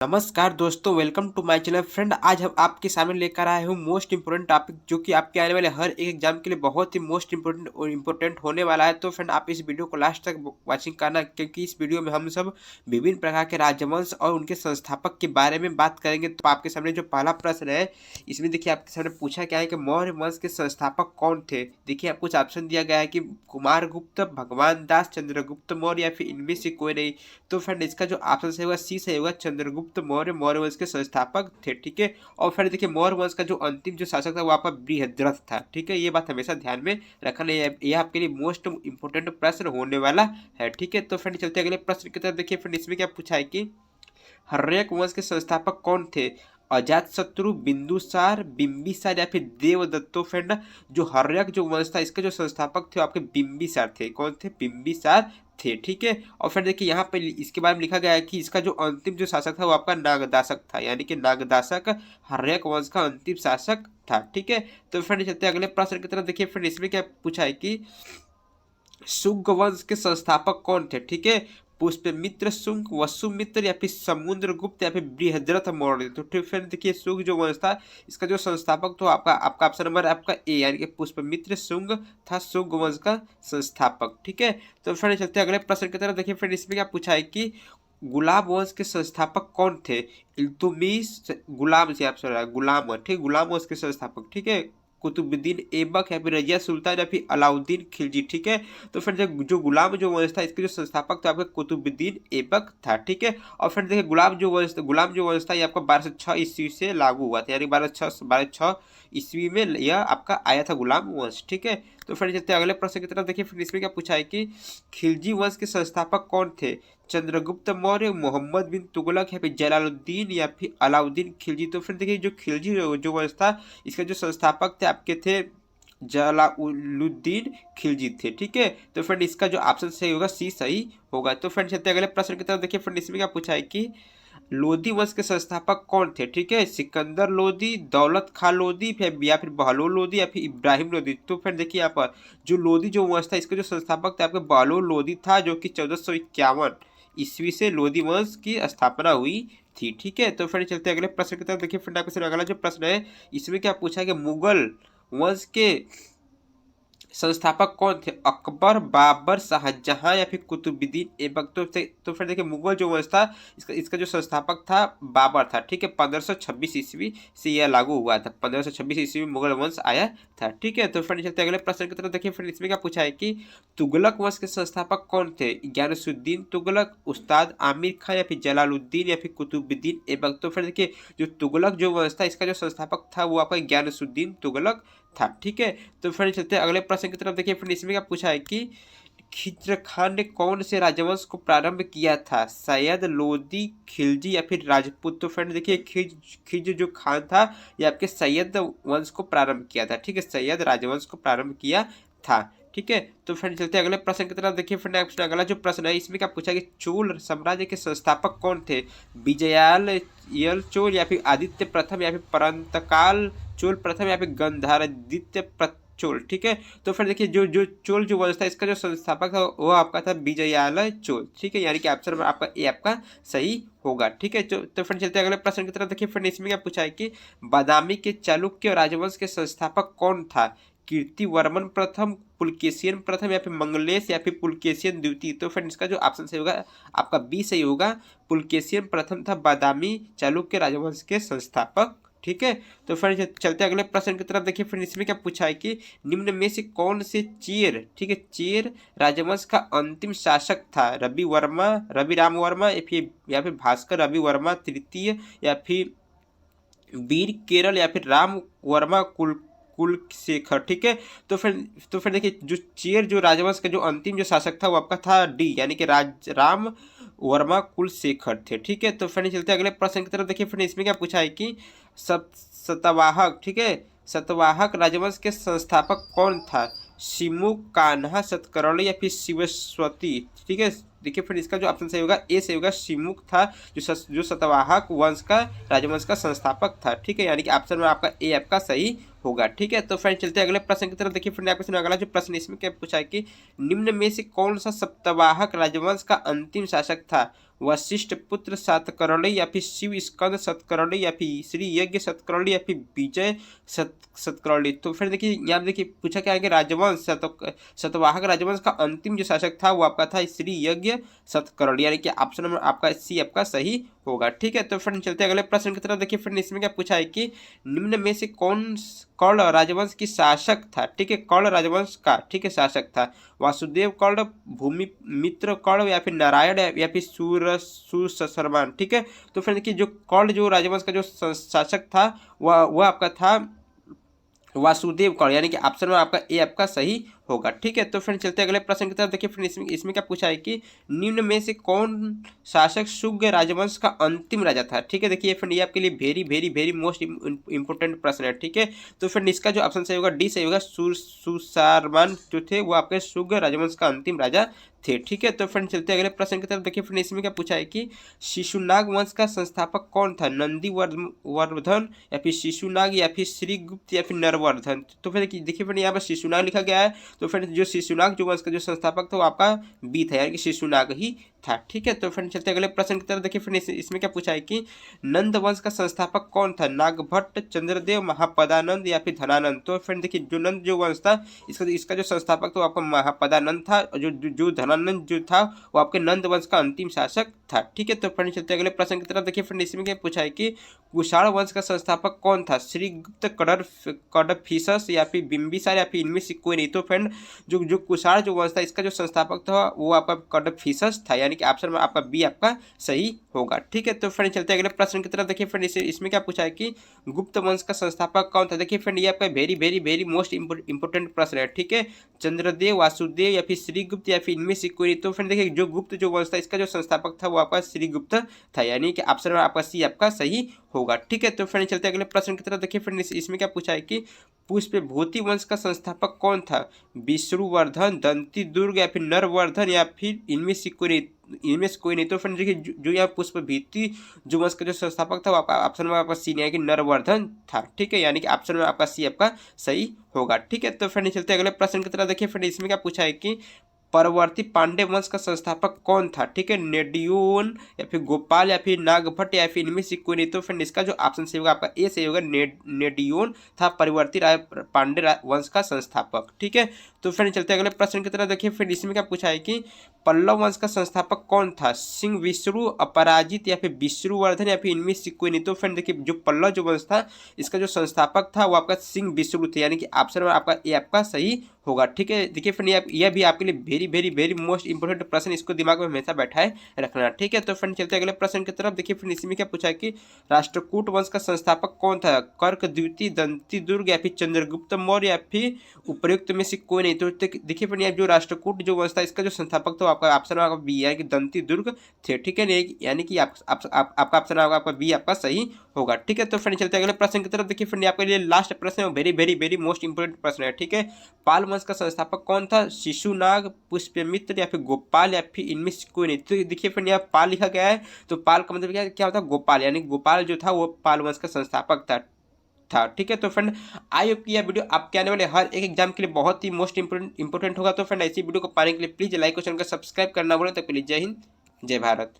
नमस्कार दोस्तों, welcome to my channel. Friend, आज हम आपके सामने लेकर आए हूँ मोस्ट इंपोर्टेंट टॉपिक, जो कि आपके आने वाले हर एक एग्जाम के लिए बहुत ही मोस्ट इंपोर्टेंट होने वाला है। तो फ्रेंड, आप इस वीडियो को लास्ट तक वॉचिंग करना, क्योंकि इस वीडियो में हम सब विभिन्न प्रकार के राजवंश और उनके संस्थापक के बारे में बात करेंगे। तो आपके सामने जो पहला प्रश्न है, इसमें देखिए आपके सामने पूछा क्या है कि मौर्य वंश के संस्थापक कौन थे। देखिए आपको कुछ ऑप्शन दिया गया है कि कुमारगुप्त, भगवान दास, चंद्रगुप्त मौर्य या फिर इनमें से कोई नहीं। तो फ्रेंड, इसका जो ऑप्शन सही होगा सी सही होगा, चंद्रगुप्त मौर्य मौर्य वंश के संस्थापक थे। ठीक है। और फिर देखिए मौर्य वंश का जो अंतिम जो शासक था वो आपका बृहद्रथ था। ठीक है, ये बात हमेशा ध्यान में रखना, ये आपके लिए मोस्ट इंपोर्टेंट प्रश्न होने वाला है। ठीक है, तो फ्रेंड चलते अगले प्रश्न की तरफ। देखिए फ्रेंड, इसमें क्या पूछा है कि हर्यक वंश के संस्थापक कौन थे। अजातशत्रु, बिंदुसार, बिंबिसार या फिर देवदत्त। तो फ्रेंड, जो हर्यक जो वंश था इसके जो संस्थापक थे आपके बिंबिसार थे। कौन थे? बिंबिसार थे। ठीक है। और फिर देखिए यहाँ पे इसके बारे में लिखा गया है कि इसका जो अंतिम जो शासक था वो आपका नागदासक था, यानी कि नागदासक हर्यक वंश का अंतिम शासक था। ठीक है। तो फ्रेंड चलते अगले प्रश्न की तरफ। देखिए फ्रेंड, इसमें क्या पूछा है कि शुंग वंश के संस्थापक कौन थे। ठीक है। पुष्पमित्र शुंग, वसुमित्र या फिर समुद्रगुप्त या फिर बृहद्रथ मौर्य। तो फिर देखिए शुंग जो वंश था इसका जो संस्थापक तो आपका आपका ऑप्शन नंबर आपका ए, यानी कि पुष्पमित्र शुंग था शुंग वंश का संस्थापक। ठीक है। तो फ्रेंड चलते अगले प्रश्न की तरफ। देखिए फ्रेंड, इसमें क्या पूछा है कि गुलाब वंश के संस्थापक कौन थे। इल्तुतमिश, गुलाम से आप गुलाम, ठीक, गुलाम वंश के संस्थापक। ठीक है। कुतुबुद्दीन ऐबक या फिर रजिया सुल्तान या फिर अलाउद्दीन खिलजी। ठीक है। तो फिर जो गुलाम जो वंश था इसके जो संस्थापक था आपका कुतुबुद्दीन ऐबक था। ठीक है। और फिर देखिए गुलाम जो वंश था ये आपका 1206 ईस्वी से लागू हुआ था, यानी 1206 ईस्वी में यह आपका आया था गुलाम वंश। ठीक है। तो फिर चलते अगले प्रश्न की तरफ। देखिए फिर इसमें क्या पूछा है कि खिलजी वंश के संस्थापक कौन थे। चंद्रगुप्त मौर्य, मोहम्मद बिन तुगलक या फिर जलालुद्दीन या फिर अलाउद्दीन खिलजी। तो फिर देखिए जो खिलजी जो वंश था इसके जो संस्थापक थे आपके थे जलालुद्दीन खिलजी थे। ठीक है। तो फ्रेंड इसका जो ऑप्शन सही होगा सी सही होगा। तो फ्रेंड चलते अगले प्रश्न की तरफ। देखिए फ्रेंड, इसमें क्या पूछा है कि लोधी वंश के संस्थापक कौन थे। ठीक है। सिकंदर लोधी, दौलत खां लोधी, या फिर बहलोल लोधी या फिर इब्राहिम लोधी। तो फ्रेंड देखिए यहाँ पर जो लोधी जो वंश था इसके जो संस्थापक थे आपके बहलोल लोधी था, जो कि 1451 ईस्वी से लोधी वंश की स्थापना हुई थी। ठीक है। तो फ्रेंड चलते अगले प्रश्न की तरफ। देखिए फ्रेंड आपके अगला जो प्रश्न है इसमें क्या पूछा है कि मुगल वंश के संस्थापक कौन थे। अकबर, बाबर, शाहजहां या फिर कुतुबुद्दीन ऐबक। तो फिर देखिए मुगल जो वंश था इसका इसका जो संस्थापक था बाबर था। ठीक है। 1526 ईस्वी से यह लागू हुआ था। 1526 ईस्वी में मुगल वंश आया था। ठीक है। तो फिर चलते अगले प्रश्न की तरफ। देखिए फिर इसमें क्या पूछा है कि तुगलक वंश के संस्थापक कौन थे। ज्ञानसुद्दीन तुगलक, उस्ताद आमिर खां या फिर जलालुद्दीन या फिर कुतुबुद्दीन ऐबक। तो फिर देखिए जो तुगलक जो वंश था इसका जो संस्थापक था वो आपका ज्ञानसुद्दीन तुगलक था। ठीक है। तो फ्रेंड चलते हैं अगले प्रश्न की तरफ। देखिए फ्रेंड, इसमें क्या पूछा है कि खिज्र खान ने कौन से राजवंश को प्रारंभ किया था। सैयद, लोदी, खिलजी या फिर राजपूत। तो फ्रेंड देखिए खिज जो खान था ये आपके सैयद वंश को प्रारंभ किया था। ठीक है। सैयद राजवंश को प्रारंभ किया था। ठीक है। तो फ्रेंड चलते हैं अगले प्रश्न की तरफ। देखिए फ्रेंड अगला जो प्रश्न है इसमें क्या पूछा कि चोल साम्राज्य के संस्थापक कौन थे। विजयालय चोल या फिर आदित्य प्रथम या फिर परंतकाल चोल प्रथम या फिर गंधारादित्य चोल। ठीक है। तो फिर देखिए जो चोल जो वंश था इसका जो संस्थापक था वो आपका था विजयालय चोल। ठीक है। यानी कि ऑप्शन नंबर आपका ए आपका सही होगा। ठीक है। तो फिर चलते हैं अगले प्रश्न की तरफ। देखिए फिर इसमें क्या पूछा है कि बादामी के चालुक्य राजवंश के संस्थापक कौन था। कीर्तिवर्मन प्रथम, पुलकेशियन प्रथम या फिर मंगलेश या फिर पुलकेशियन द्वितीय। तो फ्रेंड इसका जो ऑप्शन सही होगा आपका बी सही होगा। पुलकेशियन प्रथम था बादामी चालुक्य राजवंश के संस्थापक। ठीक है। तो फिर चलते अगले प्रश्न की तरफ। देखिए फिर इसमें क्या पूछा है कि निम्न में से कौन से चेर, ठीक है, चेर राजवंश का अंतिम शासक था। रवि राम वर्मा या फिर भास्कर रवि वर्मा तृतीय या फिर वीर केरल या फिर राम वर्मा कुलशेखर। ठीक है। तो फिर देखिए जो चेर जो राजवंश का जो अंतिम जो शासक था वो आपका था डी, यानी कि राम वर्मा कुलशेखर थे। ठीक है। तो फिर चलते अगले प्रश्न की तरफ। देखिए फिर इसमें क्या पूछा है कि सतवाहक, ठीक है, सतवाहक राजवंश के संस्थापक कौन था। शिमुख, कान्हा, सतकर्णी या फिर शिवस्वती। ठीक है। देखिए फिर इसका जो ऑप्शन सही होगा ए सही होगा। शिमुख था जो सतवाहक वंश का राजवंश का संस्थापक था। ठीक है। यानी कि ऑप्शन में आपका ए आपका सही होगा। ठीक है, तो फ्रेंड चलते हैं अगले प्रश्न की तरफ। देखिए फ्रेंड आपके सामने अगला जो प्रश्न इसमें क्या पूछा है कि निम्न में से कौन सा सप्तवाहक राजवंश का अंतिम शासक था? वशिष्ठ पुत्र सातकर्णी या फिर शिव स्कंद सातकर्णी या फिर श्री यज्ञ सातकर्णी या फिर विजय सातकर्णी। तो फिर देखिए यहाँ देखिए पूछा क्या है कि राजवंश सतवाहक राजवंश का अंतिम जो शासक था वो आपका था श्री यज्ञ सातकर्णी, यानी कि ऑप्शन नंबर आपका सी आपका सही होगा। ठीक है, तो फ्रेंड चलते हैं अगले प्रश्न की तरफ। देखिए फ्रेंड इसमें क्या पूछा है कि निम्न में से कौन कौल राजवंश की शासक था? ठीक है, कौल राजवंश का ठीक है शासक था वासुदेव कौल, भूमि मित्र कौल या फिर नारायण या फिर सूरसरमान। ठीक है, तो फ्रेंड देखिए जो कौल जो राजवंश का जो शासक था वह आपका था वासुदेव कौल, यानी कि ऑप्शन में आपका ए आपका सही होगा। ठीक है, तो फ्रेंड चलते हैं अगले प्रश्न की तरफ। देखिए फ्रेंड इसमें क्या पूछा है कि निम्न में से कौन शासक शुंग राजवंश का अंतिम राजा था? ठीक है, देखिए फ्रेंड ये आपके लिए very very very most important प्रश्न है। ठीक है, तो फ्रेंड इसका जो ऑप्शन सही होगा डी सही होगा। सुसारमान जो थे वो आपके शुंग राजवंश का अंतिम राजा थे। ठीक है, तो फ्रेंड चलते हैं अगले प्रश्न की तरफ। देखिए फ्रेंड इसमें क्या पूछा है कि शिशुनाग वंश का संस्थापक कौन था? नंदी वर्धन या फिर शिशुनाग या फिर श्रीगुप्त या फिर नरवर्धन। तो फिर देखिए फ्रेंड यहाँ पर शिशुनाग लिखा गया है, तो फ्रेंड जो शिशुनाग जो वंश का जो संस्थापक था वो आपका बी था, यानी कि शिशुनाग ही था। ठीक है, तो फ्रेंड चलते अगले प्रश्न की तरफ। देखिए फ्रेंड इसमें क्या पूछा है कि नंद वंश का संस्थापक कौन था? नागभट्ट, चंद्रदेव, महापदानंद या फिर धनानंद। तो फ्रेंड देखिए जो नंद जो वंश था इसका जो संस्थापक था वो आपका महापदानंद था, और जो धनानंद जो था वो आपके नंद वंश का अंतिम शासक था। ठीक है, तो फ्रेंड चलते अगले प्रश्न की तरफ। देखिए फ्रेंड इसमें क्या पूछा है कि कुषाण वंश का संस्थापक कौन था? श्रीगुप्त, कडफिसस या फिर बिंबिसार या फिर इनमें से कोई नहीं। तो फ्रेंड जो कुषाण जो वंश था इसका जो संस्थापक था वो आपका कडफिसस था, यानी कि ऑप्शन में आपका बी आपका सही होगा। ठीक है, तो फ्रेंड चलते हैं अगले प्रश्न की तरफ। देखिए फ्रेंड इसमें क्या पूछा है कि गुप्त वंश का संस्थापक कौन था? देखिए फ्रेंड ये आपका very very very most important प्रश्न है। ठीक है, चंद्रदेव, वासुदेव या फिर श्रीगुप्त या फिर इनमें से कोई नहीं। तो फ्रेंड देखिए जो गुप्त जो वंश था इसका जो संस्थापक था वो आपका श्रीगुप्त था, यानी कि ऑप्शन में आपका सी आपका सही होगा। ठीक है, तो फ्रेंड चलते हैं अगले प्रश्न की तरफ। देखिए फ्रेंड इसमें क्या पूछा है कि पुष्पभूति वंश का संस्थापक कौन था? विष्णुवर्धन, दंती दुर्ग या फिर नरवर्धन या फिर इनमें से कोई नहीं। तो फ्रेंड देखिए जो यहाँ पुष्पभूति जो वंश का जो संस्थापक था वो आपका ऑप्शन में आपका सी यानी कि नरवर्धन था। ठीक है, यानी कि ऑप्शन में आपका सी आपका सही होगा। ठीक है, तो फ्रेंड चलते हैं अगले प्रश्न की तरफ। देखिए फ्रेंड इसमें क्या पूछा है कि परवर्ती पांड्य वंश का संस्थापक कौन था? ठीक है, नेडियोन या फिर गोपाल या फिर नागभट्ट या फिर इनमें से कोई नहीं। तो फ्रेंड इसका जो ऑप्शन सही होगा आपका ए सही होगा। नेडियोन था परिवर्ती पांड्य वंश का संस्थापक। ठीक है, तो फ्रेंड चलते हैं अगले प्रश्न की तरफ। देखिए फ्रेंड इसमें क्या पूछा है कि पल्लव वंश का संस्थापक कौन था? सिंह, विष्णु, अपराजित या फिर विष्णुवर्धन या फिर इनमें से कोई नहीं। तो फ्रेंड देखिए जो पल्लव जो वंश था इसका जो संस्थापक था वो आपका सिंह विष्णु थे, यानी कि ऑप्शन में आपका ए आपका सही होगा। ठीक है, देखिए फ्रेंड यह भी आपके लिए very very very most important प्रश्न, इसको दिमाग में हमेशा बैठाए रखना। ठीक है, तो फ्रेंड चलते हैं अगले प्रश्न की तरफ। देखिए फ्रेंड इसमें क्या पूछा है कि राष्ट्रकूट वंश का संस्थापक कौन था? कर्क द्वितीय, दंती दुर्ग या फिर चंद्रगुप्त मौर्य या फिर उपयुक्त में से कोई नहीं। तो देखिए फ्रेंड जो राष्ट्रकूट जो वंश था इसका जो संस्थापक था आपका ऑप्शन आपका बी है कि दंती दुर्ग थे। ठीक है, यानी कि आपका ऑप्शन आपका बी आपका सही होगा। ठीक है, तो फ्रेंड चलते हैं अगले प्रश्न की तरफ। देखिए फ्रेंड आपके लिए लास्ट प्रश्न है, very very very most important प्रश्न है। ठीक है, पाल वंश का संस्थापक कौन था? शिशुनाग, पुष्पमित्र या फिर गोपाल या फिर इनमें से कोई नहीं। तो देखिए फ्रेंड यहाँ पाल लिखा गया है, तो पाल का मतलब क्या होता है? गोपाल, यानी गोपाल जो था वो पाल वंश का संस्थापक था। ठीक है, तो फ्रेंड आई होप कि यह वीडियो आपके आने वाले हर एक एग्जाम के लिए बहुत ही मोस्ट इंपोर्टेंट होगा। तो फ्रेंड ऐसी वीडियो को पाने के लिए प्लीज लाइक और चैनल को सब्सक्राइब करना बोले। तब के लिए जय हिंद, जय भारत।